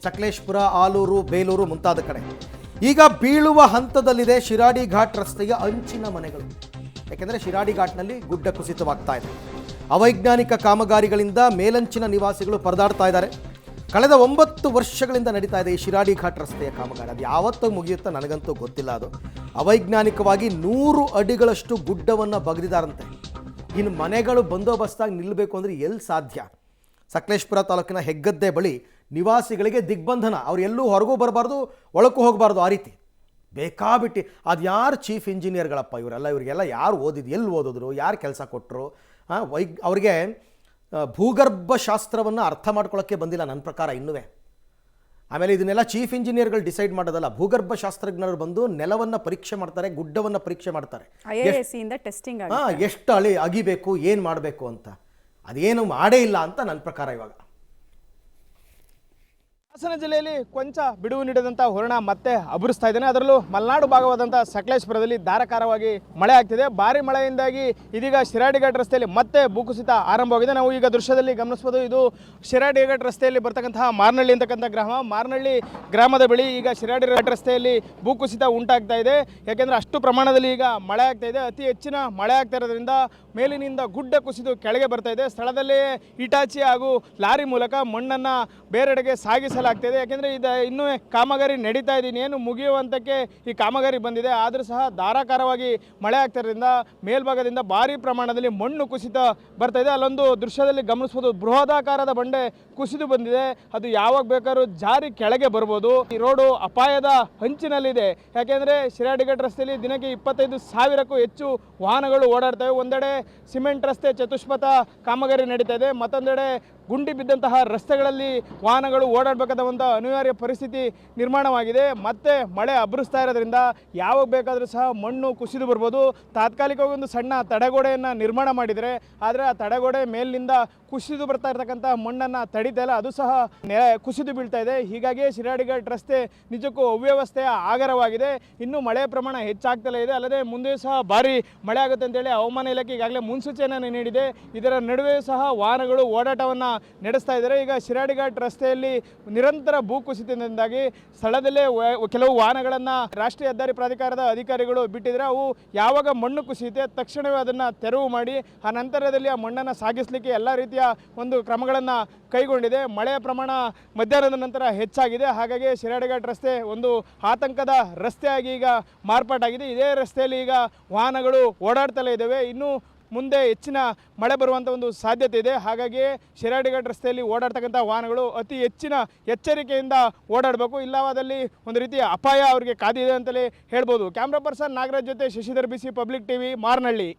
ಸಕಲೇಶಪುರ, ಆಲೂರು, ಬೇಲೂರು ಮುಂತಾದ ಕಡೆ. ಈಗ ಬೀಳುವ ಹಂತದಲ್ಲಿದೆ ಶಿರಾಡಿ ಘಾಟ್ ರಸ್ತೆಯ ಅಂಚಿನ ಮನೆಗಳು. ಯಾಕೆಂದರೆ ಶಿರಾಡಿ ಘಾಟ್ನಲ್ಲಿ ಗುಡ್ಡ ಕುಸಿತವಾಗ್ತಾ ಇದೆ. ಅವೈಜ್ಞಾನಿಕ ಕಾಮಗಾರಿಗಳಿಂದ ಮೇಲಂಚಿನ ನಿವಾಸಿಗಳು ಪರದಾಡ್ತಾ ಇದ್ದಾರೆ. ಕಳೆದ 9 ವರ್ಷಗಳಿಂದ ನಡೀತಾ ಇದೆ ಈ ಶಿರಾಡಿ ಘಾಟ್ ರಸ್ತೆಯ ಕಾಮಗಾರಿ. ಅದು ಯಾವತ್ತೂ ಮುಗಿಯುತ್ತಾ ನನಗಂತೂ ಗೊತ್ತಿಲ್ಲ. ಅದು ಅವೈಜ್ಞಾನಿಕವಾಗಿ 100 ಅಡಿಗಳಷ್ಟು ಗುಡ್ಡವನ್ನು ಬಗೆದಿದ್ದಾರಂತೆ. ಇನ್ನು ಮನೆಗಳು ಬಂದೋಬಸ್ತಾಗಿ ನಿಲ್ಲಬೇಕು ಅಂದರೆ ಎಲ್ಲಿ ಸಾಧ್ಯ? ಸಕಲೇಶಪುರ ತಾಲೂಕಿನ ಹೆಗ್ಗದ್ದೆ ಬಳಿ ನಿವಾಸಿಗಳಿಗೆ ದಿಗ್ಬಂಧನ. ಅವ್ರು ಎಲ್ಲೂ ಹೊರಗೂ ಬರಬಾರ್ದು, ಒಳಕ್ಕೂ ಹೋಗಬಾರ್ದು, ಆ ರೀತಿ ಬೇಕಾಬಿಟ್ಟು. ಅದು ಯಾರು ಚೀಫ್ ಇಂಜಿನಿಯರ್ಗಳಪ್ಪ ಇವರೆಲ್ಲ? ಇವರಿಗೆಲ್ಲ ಯಾರು ಓದಿದ್ದು, ಎಲ್ಲಿ ಓದಿದ್ರು, ಯಾರು ಕೆಲಸ ಕೊಟ್ಟರು? ಅವ್ರಿಗೆ ಭೂಗರ್ಭ ಶಾಸ್ತ್ರವನ್ನು ಅರ್ಥ ಮಾಡ್ಕೊಳ್ಳೋಕ್ಕೆ ಬಂದಿಲ್ಲ ನನ್ನ ಪ್ರಕಾರ ಇನ್ನೂ. ಆಮೇಲೆ ಇದನ್ನೆಲ್ಲ ಚೀಫ್ ಇಂಜಿನಿಯರ್ಗಳು ಡಿಸೈಡ್ ಮಾಡೋದಲ್ಲ, ಭೂಗರ್ಭ ಶಾಸ್ತ್ರಜ್ಞರು ಬಂದು ನೆಲವನ್ನು ಪರೀಕ್ಷೆ ಮಾಡ್ತಾರೆ, ಗುಡ್ಡವನ್ನು ಪರೀಕ್ಷೆ ಮಾಡ್ತಾರೆ. ಎಷ್ಟು ಅಗಿಬೇಕು, ಏನು ಮಾಡಬೇಕು ಅಂತ ಅದೇನು ಮಾಡೇ ಇಲ್ಲ ಅಂತ ನನ್ನ ಪ್ರಕಾರ. ಇವಾಗ ಹಾಸನ ಜಿಲ್ಲೆಯಲ್ಲಿ ಕೊಂಚ ಬಿಡುವು ನೀಡಿದಂಥ ಹೊರಣ ಮತ್ತೆ ಅಬ್ಬರಿಸ್ತಾ ಇದ್ದಾನೆ. ಅದರಲ್ಲೂ ಮಲೆನಾಡು ಭಾಗವಾದಂಥ ಸಕಲೇಶಪುರದಲ್ಲಿ ಧಾರಾಕಾರವಾಗಿ ಮಳೆ ಆಗ್ತಿದೆ. ಭಾರಿ ಮಳೆಯಿಂದಾಗಿ ಇದೀಗ ಶಿರಾಡಿ ಘಾಟ್ ರಸ್ತೆಯಲ್ಲಿ ಮತ್ತೆ ಭೂಕುಸಿತ ಆರಂಭವಾಗಿದೆ. ನಾವು ಈಗ ದೃಶ್ಯದಲ್ಲಿ ಗಮನಿಸಬಹುದು, ಇದು ಶಿರಾಡಿ ಘಾಟ್ ರಸ್ತೆಯಲ್ಲಿ ಬರ್ತಕ್ಕಂತಹ ಮಾರ್ನಳ್ಳಿ ಅಂತಕ್ಕಂಥ ಗ್ರಾಮ. ಮಾರ್ನಳ್ಳಿ ಗ್ರಾಮದ ಬಳಿ ಈಗ ಶಿರಾಡಿ ಘಾಟ್ ರಸ್ತೆಯಲ್ಲಿ ಭೂಕುಸಿತ ಉಂಟಾಗ್ತಾ ಇದೆ. ಯಾಕೆಂದರೆ ಅಷ್ಟು ಪ್ರಮಾಣದಲ್ಲಿ ಈಗ ಮಳೆ ಆಗ್ತಾ ಇದೆ. ಅತಿ ಹೆಚ್ಚಿನ ಮಳೆ ಆಗ್ತಾ ಇರೋದ್ರಿಂದ ಮೇಲಿನಿಂದ ಗುಡ್ಡ ಕುಸಿದು ಕೆಳಗೆ ಬರ್ತಾ ಇದೆ. ಸ್ಥಳದಲ್ಲೇ ಇಟಾಚಿ ಹಾಗೂ ಲಾರಿ ಮೂಲಕ ಮಣ್ಣನ್ನು ಬೇರೆಡೆಗೆ ಸಾಗಿಸಲಾಗ್ತಿದೆ. ಯಾಕೆಂದರೆ ಇನ್ನೂ ಕಾಮಗಾರಿ ನಡೀತಾ ಇದ್ದೀನಿ, ಏನು ಮುಗಿಯುವಂತಕ್ಕೆ ಈ ಕಾಮಗಾರಿ ಬಂದಿದೆ. ಆದರೂ ಸಹ ಧಾರಾಕಾರವಾಗಿ ಮಳೆ ಆಗ್ತಿರೋದ್ರಿಂದ ಮೇಲ್ಭಾಗದಿಂದ ಭಾರಿ ಪ್ರಮಾಣದಲ್ಲಿ ಮಣ್ಣು ಕುಸಿತ ಬರ್ತಾ ಇದೆ. ಅಲ್ಲೊಂದು ದೃಶ್ಯದಲ್ಲಿ ಗಮನಿಸಬಹುದು, ಬೃಹದಾಕಾರದ ಬಂಡೆ ಕುಸಿದು ಬಂದಿದೆ. ಅದು ಯಾವಾಗ ಬೇಕಾದ್ರೂ ಜಾರಿ ಕೆಳಗೆ ಬರ್ಬೋದು. ಈ ರೋಡು ಅಪಾಯದ ಹಂಚಿನಲ್ಲಿದೆ. ಯಾಕೆಂದರೆ ಶಿರಾಡಿ ಘಾಟ್ ರಸ್ತೆಯಲ್ಲಿ ದಿನಕ್ಕೆ 25,000ಕ್ಕೂ ಹೆಚ್ಚು ವಾಹನಗಳು ಓಡಾಡ್ತವೆ. ಒಂದೆಡೆ ಸಿಮೆಂಟ್ ರಸ್ತೆ ಚತುಷ್ಪಥ ಕಾಮಗಾರಿ ನಡೀತಾ ಇದೆ, ಮತ್ತೊಂದೆಡೆ ಗುಂಡಿ ಬಿದ್ದಂತಹ ರಸ್ತೆಗಳಲ್ಲಿ ವಾಹನಗಳು ಓಡಾಡಬೇಕಾದ ಒಂದು ಅನಿವಾರ್ಯ ಪರಿಸ್ಥಿತಿ ನಿರ್ಮಾಣವಾಗಿದೆ. ಮತ್ತೆ ಮಳೆ ಅಬ್ಬರಿಸ್ತಾ ಇರೋದ್ರಿಂದ ಯಾವಾಗ ಬೇಕಾದರೂ ಸಹ ಮಣ್ಣು ಕುಸಿದು ಬರ್ಬೋದು. ತಾತ್ಕಾಲಿಕವಾಗಿ ಒಂದು ಸಣ್ಣ ತಡೆಗೋಡೆಯನ್ನು ನಿರ್ಮಾಣ ಮಾಡಿದರೆ, ಆದರೆ ಆ ತಡೆಗೋಡೆ ಮೇಲಿನಿಂದ ಕುಸಿದು ಬರ್ತಾ ಇರ್ತಕ್ಕಂಥ ಮಣ್ಣನ್ನು ತಡಿತಾ ಇಲ್ಲ, ಅದು ಸಹ ಕುಸಿದು ಬೀಳ್ತಾ ಇದೆ. ಹೀಗಾಗಿ ಶಿರಾಡಿ ಘಾಟ್ ರಸ್ತೆ ನಿಜಕ್ಕೂ ಅವ್ಯವಸ್ಥೆಯ ಆಗರವಾಗಿದೆ. ಇನ್ನು ಮಳೆ ಪ್ರಮಾಣ ಹೆಚ್ಚಾಗ್ತಲೇ ಇದೆ. ಅಲ್ಲದೆ ಮುಂದೆ ಸಹ ಭಾರಿ ಮಳೆ ಆಗುತ್ತೆ ಅಂತೇಳಿ ಹವಾಮಾನ ಇಲಾಖೆ ಈಗಾಗಲೇ ಮುನ್ಸೂಚನೆಯನ್ನು ನೀಡಿದೆ. ಇದರ ನಡುವೆಯೂ ಸಹ ವಾಹನಗಳು ಓಡಾಟವನ್ನು ನಡೆಸ್ತಾ ಇದ್ದಾರೆ. ಈಗ ಶಿರಾಡಿ ಘಾಟ್ ರಸ್ತೆಯಲ್ಲಿ ನಿರಂತರ ಭೂಕುಸಿತದಿಂದಾಗಿ ಸ್ಥಳದಲ್ಲೇ ಕೆಲವು ವಾಹನಗಳನ್ನು ರಾಷ್ಟ್ರೀಯ ಹೆದ್ದಾರಿ ಪ್ರಾಧಿಕಾರದ ಅಧಿಕಾರಿಗಳು ಬಿಟ್ಟಿದ್ರೆ, ಅವು ಯಾವಾಗ ಮಣ್ಣು ಕುಸಿಯುತ್ತೆ ತಕ್ಷಣವೇ ಅದನ್ನು ತೆರವು ಮಾಡಿ ಆ ನಂತರದಲ್ಲಿ ಆ ಮಣ್ಣನ್ನು ಸಾಗಿಸಲಿಕ್ಕೆ ಎಲ್ಲ ರೀತಿಯ ಒಂದು ಕ್ರಮಗಳನ್ನು ಕೈಗೊಂಡಿದೆ. ಮಳೆಯ ಪ್ರಮಾಣ ಮಧ್ಯಾಹ್ನದ ನಂತರ ಹೆಚ್ಚಾಗಿದೆ. ಹಾಗಾಗಿ ಶಿರಾಡಿ ಘಾಟ್ ರಸ್ತೆ ಒಂದು ಆತಂಕದ ರಸ್ತೆಯಾಗಿ ಈಗ ಮಾರ್ಪಾಟಾಗಿದೆ. ಇದೇ ರಸ್ತೆಯಲ್ಲಿ ಈಗ ವಾಹನಗಳು ಓಡಾಡ್ತಲೇ ಇದ್ದಾವೆ. ಇನ್ನು ಮುಂದೆ ಹೆಚ್ಚಿನ ಮಳೆ ಬರುವಂಥ ಒಂದು ಸಾಧ್ಯತೆ ಇದೆ. ಹಾಗಾಗಿ ಶಿರಾಡಿ ಘಾಟ್ ರಸ್ತೆಯಲ್ಲಿ ಓಡಾಡ್ತಕ್ಕಂಥ ವಾಹನಗಳು ಅತಿ ಹೆಚ್ಚಿನ ಎಚ್ಚರಿಕೆಯಿಂದ ಓಡಾಡಬೇಕು. ಇಲ್ಲವಾದಲ್ಲಿ ಒಂದು ರೀತಿಯ ಅಪಾಯ ಅವರಿಗೆ ಕಾದಿದೆ ಅಂತಲೇ ಹೇಳ್ಬೋದು. ಕ್ಯಾಮ್ರಾ ಪರ್ಸನ್ ನಾಗರಾಜ್ ಜೊತೆ ಶಶಿಧರ್ ಬಿಸಿ, ಪಬ್ಲಿಕ್ ಟಿವಿ, ಮಾರ್ನಳ್ಳಿ.